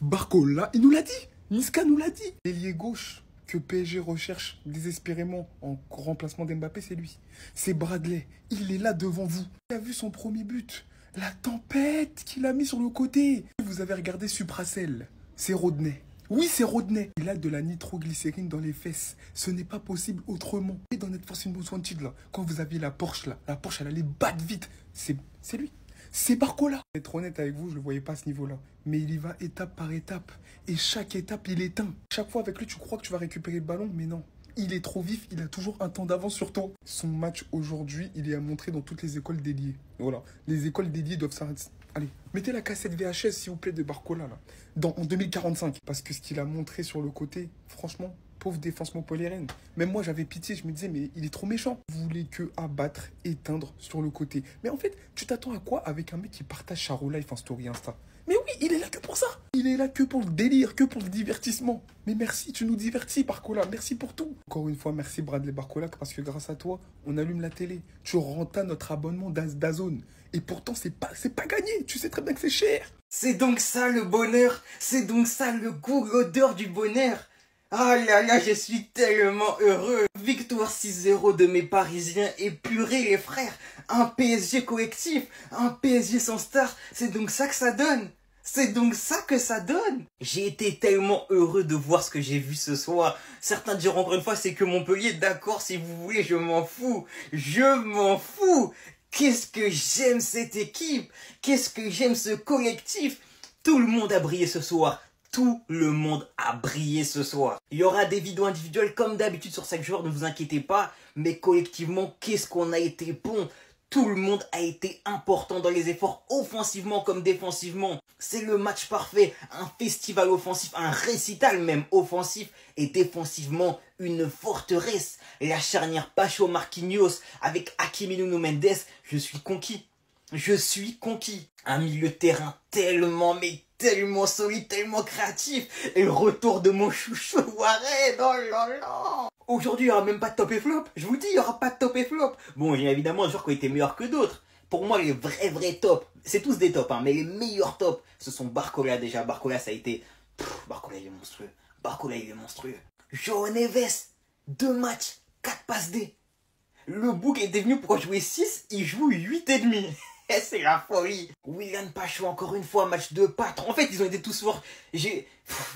Barcola, il nous l'a dit. Niska nous l'a dit. L'ailier gauche que PSG recherche désespérément en remplacement d'Mbappé, c'est lui. C'est Bradley. Il est là devant vous. Il a vu son premier but. La tempête qu'il a mis sur le côté. Vous avez regardé Supracell. C'est Rodney. Oui, c'est Rodney. Il a de la nitroglycérine dans les fesses. Ce n'est pas possible autrement. Et dans Net Force Most Wanted, là, quand vous aviez la Porsche, là, la Porsche, elle allait battre vite. C'est lui. C'est Barcola. Pour être honnête avec vous, je ne le voyais pas à ce niveau-là. Mais il y va étape par étape. Et chaque étape, il éteint. Chaque fois avec lui, tu crois que tu vas récupérer le ballon, mais non. Il est trop vif, il a toujours un temps d'avance sur toi. Son match aujourd'hui, il est à montrer dans toutes les écoles dédiées. Voilà. Les écoles dédiées doivent s'arrêter. Allez, mettez la cassette VHS, s'il vous plaît, de Barcola, là. En 2045. Parce que ce qu'il a montré sur le côté, franchement, pauvre défense montpelliéraine. Même moi, j'avais pitié, je me disais, mais il est trop méchant. Vous voulez que abattre, éteindre sur le côté. Mais en fait, tu t'attends à quoi avec un mec qui partage Charo Life en story Insta? Mais oui, il est là que pour ça. Il est là que pour le délire, que pour le divertissement. Mais merci, tu nous divertis, Barcola. Merci pour tout. Encore une fois, merci Bradley Barcola, parce que grâce à toi, on allume la télé. Tu rentas notre abonnement d'Azone. Et pourtant, c'est pas gagné. Tu sais très bien que c'est cher. C'est donc ça le bonheur. C'est donc ça le goût, l'odeur du bonheur. Ah là là, je suis tellement heureux. Victoire 6-0 de mes Parisiens, épurés les frères. Un PSG collectif, un PSG sans star. C'est donc ça que ça donne. C'est donc ça que ça donne. J'ai été tellement heureux de voir ce que j'ai vu ce soir. Certains diront encore une fois, c'est que Montpellier. D'accord, si vous voulez, je m'en fous. Je m'en fous. Qu'est-ce que j'aime cette équipe. Qu'est-ce que j'aime ce collectif. Tout le monde a brillé ce soir. Tout le monde a brillé ce soir. Il y aura des vidéos individuelles comme d'habitude sur chaque joueur, ne vous inquiétez pas. Mais collectivement, qu'est-ce qu'on a été bon. Tout le monde a été important dans les efforts offensivement comme défensivement. C'est le match parfait, un festival offensif, un récital même offensif et défensivement une forteresse. La charnière Pacho-Marquinhos avec Hakimi Nuno Mendes, je suis conquis. Je suis conquis. Un milieu de terrain tellement, mais tellement solide, tellement créatif. Et le retour de mon chouchou Warren, oh là là. Aujourd'hui, il n'y aura même pas de top et flop. Je vous dis, il n'y aura pas de top et flop. Bon, il y a évidemment des joueurs qui ont été meilleurs que d'autres. Pour moi, les vrais tops, c'est tous des tops, hein, mais les meilleurs tops, ce sont Barcola déjà. Barcola, ça a été... Barcola, il est monstrueux. Barcola, il est monstrueux. João Neves, 2 matchs, 4 passes D. Le bouc était venu pour jouer 6, il joue 8,5. C'est la folie. Willian Pacho, encore une fois, match de patron. En fait, ils ont été tous forts.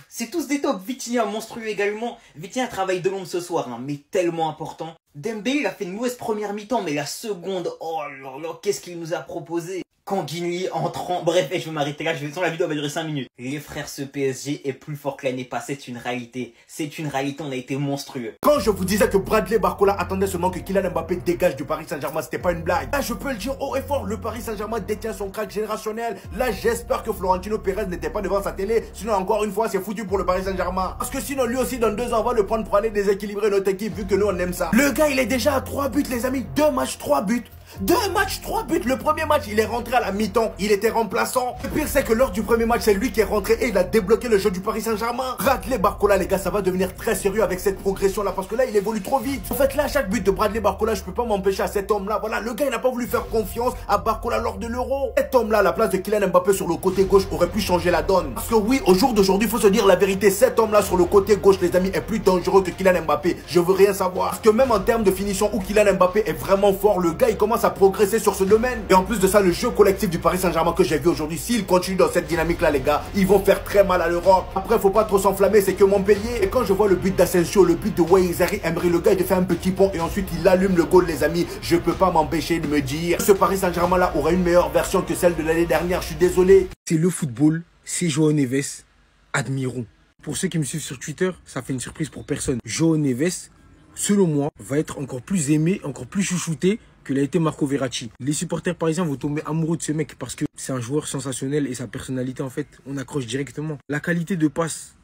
C'est tous des tops. Vitinha, monstrueux également. Vitinha travaille de l'ombre ce soir, hein, mais tellement important. Dembélé, il a fait une mauvaise première mi-temps, mais la seconde, oh là là, qu'est-ce qu'il nous a proposé? Kanguinli entrant. Bref, je vais m'arrêter là. La vidéo va durer 5 minutes. Les frères, ce PSG est plus fort que l'année passée. C'est une réalité. C'est une réalité. On a été monstrueux. Quand je vous disais que Bradley Barcola attendait seulement que Kylian Mbappé dégage du Paris Saint-Germain, c'était pas une blague. Là, je peux le dire haut et fort. Le Paris Saint-Germain détient son crack générationnel. Là, j'espère que Florentino Pérez n'était pas devant sa télé. Sinon, encore une fois, c'est foutu pour le Paris Saint-Germain. Parce que sinon, lui aussi, dans 2 ans, on va le prendre pour aller déséquilibrer notre équipe, vu que nous, on aime ça. Le gars, il est déjà à 3 buts, les amis. 2 matchs, 3 buts. 2 matchs, 3 buts. Le premier match, il est rentré à la mi-temps. Il était remplaçant. Le pire, c'est que lors du premier match, c'est lui qui est rentré et il a débloqué le jeu du Paris Saint-Germain. Bradley Barcola, les gars, ça va devenir très sérieux avec cette progression-là. Parce que là, il évolue trop vite. En fait, là, à chaque but de Bradley Barcola, je peux pas m'empêcher à cet homme-là. Voilà, le gars, il n'a pas voulu faire confiance à Barcola lors de l'Euro. Cet homme-là, à la place de Kylian Mbappé sur le côté gauche, aurait pu changer la donne. Parce que oui, au jour d'aujourd'hui, il faut se dire la vérité. Cet homme-là sur le côté gauche, les amis, est plus dangereux que Kylian Mbappé. Je veux rien savoir. Parce que même en termes de finition où Kylian Mbappé est vraiment fort, le gars, il commence à progresser sur ce domaine. Et en plus de ça, le jeu collectif du Paris Saint-Germain que j'ai vu aujourd'hui, s'il continue dans cette dynamique-là, les gars, ils vont faire très mal à l'Europe. Après, faut pas trop s'enflammer, c'est que Montpellier. Et quand je vois le but d'Asensio, le but de Wayne Emery, le gars, il te fait un petit pont et ensuite il allume le goal, les amis. Je peux pas m'empêcher de me dire, ce Paris Saint-Germain-là aura une meilleure version que celle de l'année dernière. Je suis désolé. C'est le football, c'est João Neves. Admirons. Pour ceux qui me suivent sur Twitter, ça fait une surprise pour personne. João Neves, selon moi, va être encore plus aimé, encore plus chouchouté que l'a été Marco Verratti. Les supporters parisiens vont tomber amoureux de ce mec parce que c'est un joueur sensationnel et sa personnalité, en fait, on accroche directement. La qualité de passe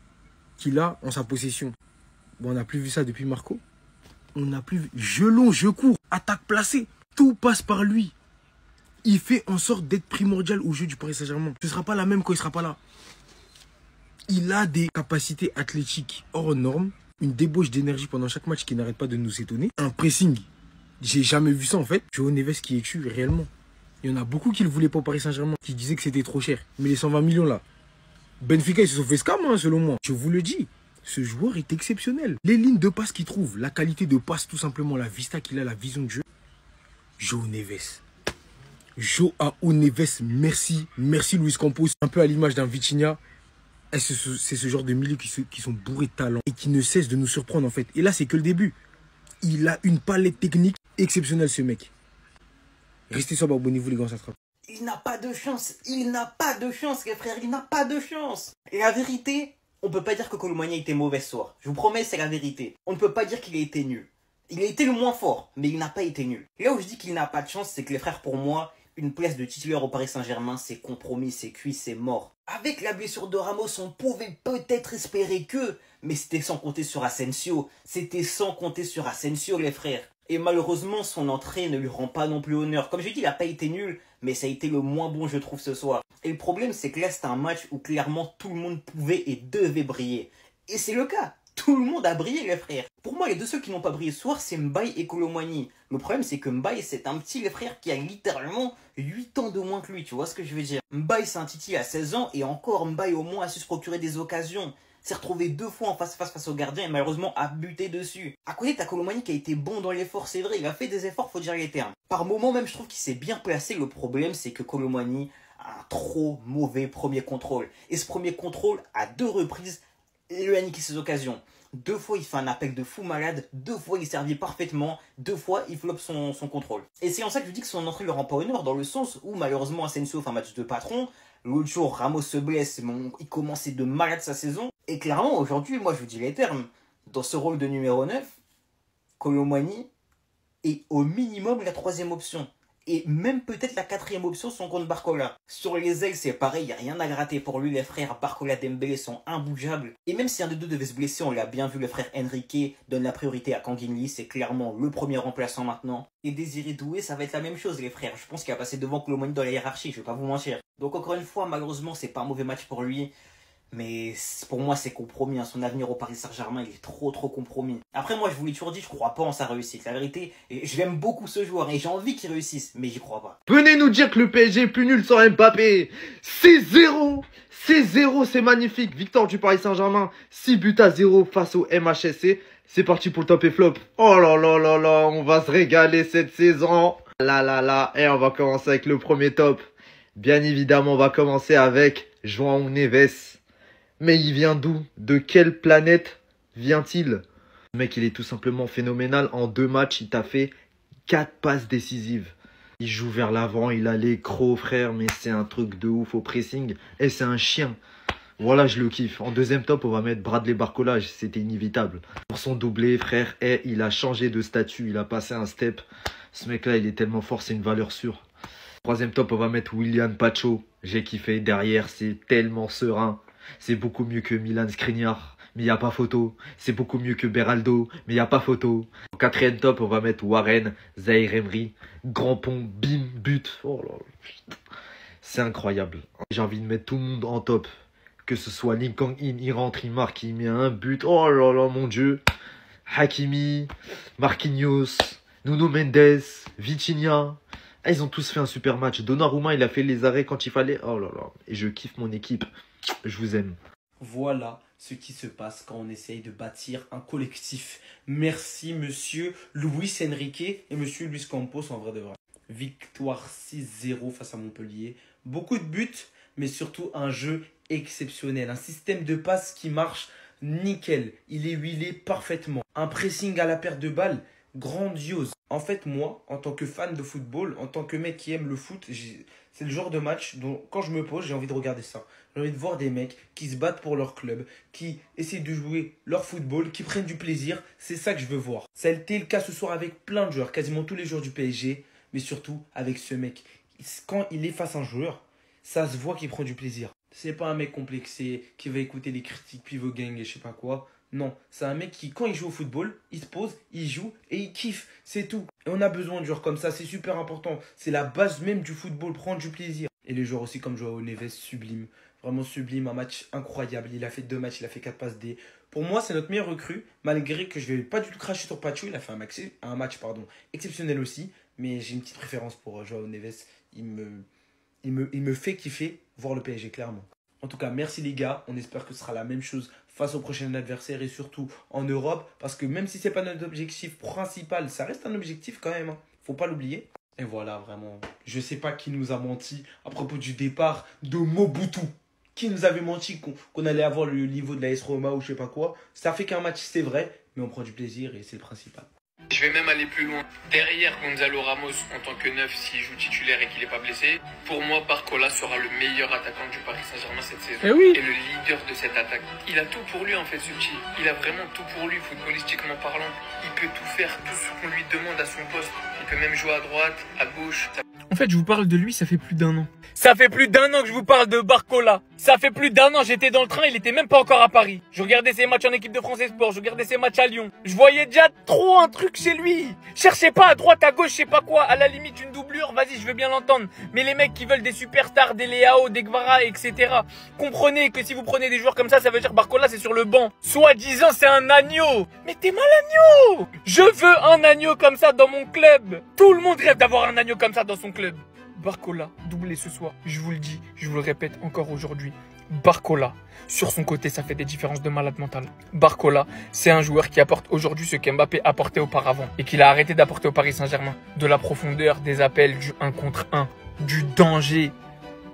qu'il a en sa possession, bon, on n'a plus vu ça depuis Marco. On n'a plus vu. Je long, je cours, attaque placée, tout passe par lui. Il fait en sorte d'être primordial au jeu du Paris Saint-Germain. Ce ne sera pas la même quand il ne sera pas là. Il a des capacités athlétiques hors normes, une débauche d'énergie pendant chaque match qui n'arrête pas de nous étonner, un pressing. J'ai jamais vu ça en fait. João Neves qui est exclu réellement. Il y en a beaucoup qui ne le voulaient pas au Paris Saint-Germain, qui disaient que c'était trop cher. Mais les 120 millions là, Benfica ils se sont fait scam hein, selon moi. Je vous le dis, ce joueur est exceptionnel. Les lignes de passe qu'il trouve, la qualité de passe tout simplement, la vista qu'il a, la vision de jeu. João Neves. João Neves, merci. Merci Luis Campos. Un peu à l'image d'un Vitinha. C'est ce genre de milieu qui sont bourrés de talent et qui ne cessent de nous surprendre en fait. Et là c'est que le début. Il a une palette technique exceptionnelle ce mec. Restez sobre, abonnez-vous les gars, ça sera. Il n'a pas de chance. Il n'a pas de chance les frères. Il n'a pas de chance. Et la vérité, on peut pas dire que Colomani a été mauvais ce soir. Je vous promets, c'est la vérité. On ne peut pas dire qu'il a été nul. Il a été le moins fort, mais il n'a pas été nul. Et là où je dis qu'il n'a pas de chance, c'est que les frères, pour moi, une place de titulaire au Paris Saint-Germain, c'est compromis, c'est cuit, c'est mort. Avec la blessure de Ramos, on pouvait peut-être espérer que... Mais c'était sans compter sur Asensio. C'était sans compter sur Asensio, les frères. Et malheureusement, son entrée ne lui rend pas non plus honneur. Comme je dis, il n'a pas été nul, mais ça a été le moins bon, je trouve, ce soir. Et le problème, c'est que là, c'était un match où clairement tout le monde pouvait et devait briller. Et c'est le cas. Tout le monde a brillé, les frères. Pour moi, les deux seuls qui n'ont pas brillé ce soir, c'est Mbaye et Colomani. Le problème, c'est que Mbaye, c'est un petit, les frères, qui a littéralement 8 ans de moins que lui. Tu vois ce que je veux dire? Mbaye, c'est un titi à 16 ans, et encore, Mbaye, au moins, a su se procurer des occasions. S'est retrouvé 2 fois en face au gardien et malheureusement a buté dessus. À côté, t'as Colomani qui a été bon dans l'effort, c'est vrai, il a fait des efforts, faut dire les termes. Par moment même, je trouve qu'il s'est bien placé. Le problème, c'est que Colomani a un trop mauvais premier contrôle. Et ce premier contrôle, à 2 reprises, il lui a niqué ses occasions. 2 fois, il fait un appel de fou malade. 2 fois, il servit parfaitement. 2 fois, il floppe son contrôle. Et c'est en ça que je dis que son entrée ne le rend pas honneur, dans le sens où, malheureusement, Asensio fait un match de patron. L'autre jour, Ramos se blesse, il commençait de malade sa saison. Et clairement, aujourd'hui, moi, je vous dis les termes. Dans ce rôle de numéro 9, Colomani est au minimum la 3e option. et même peut-être la 4e option son contre Barcola. Sur les ailes, c'est pareil, il n'y a rien à gratter pour lui. Les frères Barcola Dembélé sont imbougeables. Et même si un des deux devait se blesser, on l'a bien vu, le frère Enrique donne la priorité à Kanguinli. C'est clairement le premier remplaçant maintenant. Et Désiré Doué, ça va être la même chose, les frères. Je pense qu'il va passer devant Koulibaly dans la hiérarchie, je vais pas vous mentir. Donc encore une fois, malheureusement, c'est pas un mauvais match pour lui. Mais pour moi, c'est compromis. Son avenir au Paris Saint-Germain, il est trop compromis. Après, moi, je vous l'ai toujours dit, je crois pas en sa réussite. La vérité, je l'aime beaucoup ce joueur et j'ai envie qu'il réussisse, mais j'y crois pas. Venez nous dire que le PSG est plus nul sans Mbappé. 6-0. 6-0, c'est magnifique. Victoire du Paris Saint-Germain. 6-0 face au MHSC. C'est parti pour le top et flop. Oh là là là là, on va se régaler cette saison. Là. Et on va commencer avec le premier top. Bien évidemment, on va commencer avec João Neves. Mais il vient d'où? De quelle planète vient-il? Le mec, il est tout simplement phénoménal. En 2 matchs, il t'a fait 4 passes décisives. Il joue vers l'avant, il a les crocs, frère, mais c'est un truc de ouf au pressing. Et c'est un chien. Voilà, je le kiffe. En 2e top, on va mettre Bradley Barcola. C'était inévitable. Pour son doublé, frère, il a changé de statut. Il a passé un step. Ce mec-là, il est tellement fort, c'est une valeur sûre. 3e top, on va mettre Willian Pacho. J'ai kiffé. Derrière, c'est tellement serein. C'est beaucoup mieux que Milan Skriniar, mais il n'y a pas photo. C'est beaucoup mieux que Beraldo, mais il n'y a pas photo. En 4e top, on va mettre Warren Zaïre Emery. Grand pont, bim, but. Oh là là. C'est incroyable. J'ai envie de mettre tout le monde en top. Que ce soit Lim Kang-in, il rentre, il marque, il met un but. Oh là là, mon Dieu. Hakimi, Marquinhos, Nuno Mendes, Vitinha. Ah, ils ont tous fait un super match. Donnarumma, il a fait les arrêts quand il fallait. Oh là là. Et je kiffe mon équipe. Je vous aime. Voilà ce qui se passe quand on essaye de bâtir un collectif. Merci monsieur Luis Enrique et monsieur Luis Campos en vrai de vrai. Victoire 6-0 face à Montpellier. Beaucoup de buts, mais surtout un jeu exceptionnel. Un système de passe qui marche nickel. Il est huilé parfaitement. Un pressing à la perte de balles grandiose. En fait, moi, en tant que fan de football, en tant que mec qui aime le foot, c'est le genre de match dont, quand je me pose, j'ai envie de regarder ça. J'ai envie de voir des mecs qui se battent pour leur club, qui essaient de jouer leur football, qui prennent du plaisir. C'est ça que je veux voir. Ça a été le cas ce soir avec plein de joueurs, quasiment tous les joueurs du PSG, mais surtout avec ce mec. Quand il est face à un joueur, ça se voit qu'il prend du plaisir. C'est pas un mec complexé qui va écouter les critiques pivot gang et je sais pas quoi. Non, c'est un mec qui, quand il joue au football, il se pose, il joue et il kiffe. C'est tout. Et on a besoin de joueurs comme ça, c'est super important. C'est la base même du football, prendre du plaisir. Et les joueurs aussi comme João Neves, sublime. Vraiment sublime, un match incroyable. Il a fait 2 matchs, il a fait 4 passes D. Pour moi, c'est notre meilleur recrue, malgré que je ne vais pas du tout cracher sur Pacho. Il a fait un match exceptionnel aussi. Mais j'ai une petite préférence pour João Neves. Il me fait kiffer voir le PSG, clairement. En tout cas, merci les gars. On espère que ce sera la même chose face au prochain adversaire et surtout en Europe. Parce que même si ce n'est pas notre objectif principal, ça reste un objectif quand même. Faut pas l'oublier. Et voilà, vraiment. Je sais pas qui nous a menti à propos du départ de Mobutu. Qui nous avait menti qu'on allait avoir le niveau de la AS Roma ou je sais pas quoi. Ça fait qu'un match, c'est vrai. Mais on prend du plaisir et c'est le principal. Je vais même aller plus loin. Derrière Gonzalo Ramos, en tant que neuf, s'il joue titulaire et qu'il n'est pas blessé, pour moi, Barcola sera le meilleur attaquant du Paris Saint-Germain cette saison. Et le leader de cette attaque. Il a tout pour lui, en fait, ce petit. Il a vraiment tout pour lui, footballistiquement parlant. Il peut tout faire, tout ce qu'on lui demande à son poste. Il peut même jouer à droite, à gauche. En fait, je vous parle de lui, ça fait plus d'1 an. Ça fait plus d'1 an que je vous parle de Barcola. Ça fait plus d'1 an, j'étais dans le train, il était même pas encore à Paris. Je regardais ses matchs en équipe de France Sport, je regardais ses matchs à Lyon. Je voyais déjà trop un truc chez lui. Cherchez pas à droite, à gauche, je sais pas quoi. À la limite, une doublure, vas-y, je veux bien l'entendre. Mais les mecs qui veulent des superstars, des Leao, des Guevara, etc. Comprenez que si vous prenez des joueurs comme ça veut dire Barcola, c'est sur le banc. Soi-disant, c'est un agneau. Mais t'es mal agneau. Je veux un agneau comme ça dans mon club. Tout le monde rêve d'avoir un agneau comme ça dans son club. Barcola, doublé ce soir, je vous le dis, je vous le répète encore aujourd'hui. Barcola, sur son côté, ça fait des différences de malade mental. Barcola, c'est un joueur qui apporte aujourd'hui ce qu'Mbappé apportait auparavant et qu'il a arrêté d'apporter au Paris Saint-Germain. De la profondeur, des appels, du 1 contre 1, du danger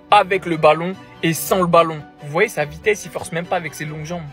avec le ballon et sans le ballon. Vous voyez sa vitesse, il force même pas avec ses longues jambes.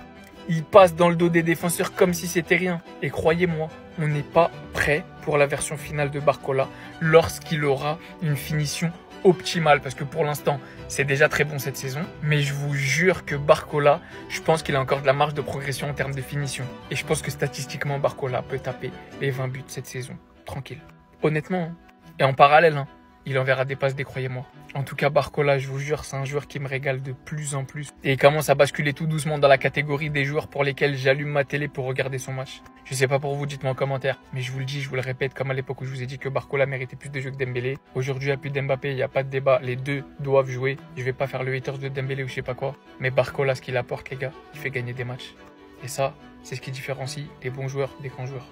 Il passe dans le dos des défenseurs comme si c'était rien. Et croyez-moi, on n'est pas prêt pour la version finale de Barcola lorsqu'il aura une finition optimale. Parce que pour l'instant, c'est déjà très bon cette saison. Mais je vous jure que Barcola, je pense qu'il a encore de la marge de progression en termes de finition. Et je pense que statistiquement, Barcola peut taper les 20 buts cette saison. Tranquille. Honnêtement. Et en parallèle, il enverra des passes, croyez-moi. En tout cas, Barcola, je vous jure, c'est un joueur qui me régale de plus en plus. Et il commence à basculer tout doucement dans la catégorie des joueurs pour lesquels j'allume ma télé pour regarder son match. Je sais pas pour vous, dites-moi en commentaire. Mais je vous le dis, je vous le répète, comme à l'époque où je vous ai dit que Barcola méritait plus de jeux que Dembélé. Aujourd'hui, il n'y a plus d'Mbappé, il n'y a pas de débat. Les deux doivent jouer. Je vais pas faire le haters de Dembélé ou je sais pas quoi. Mais Barcola, ce qu'il apporte, les gars, il fait gagner des matchs. Et ça, c'est ce qui différencie les bons joueurs des grands joueurs.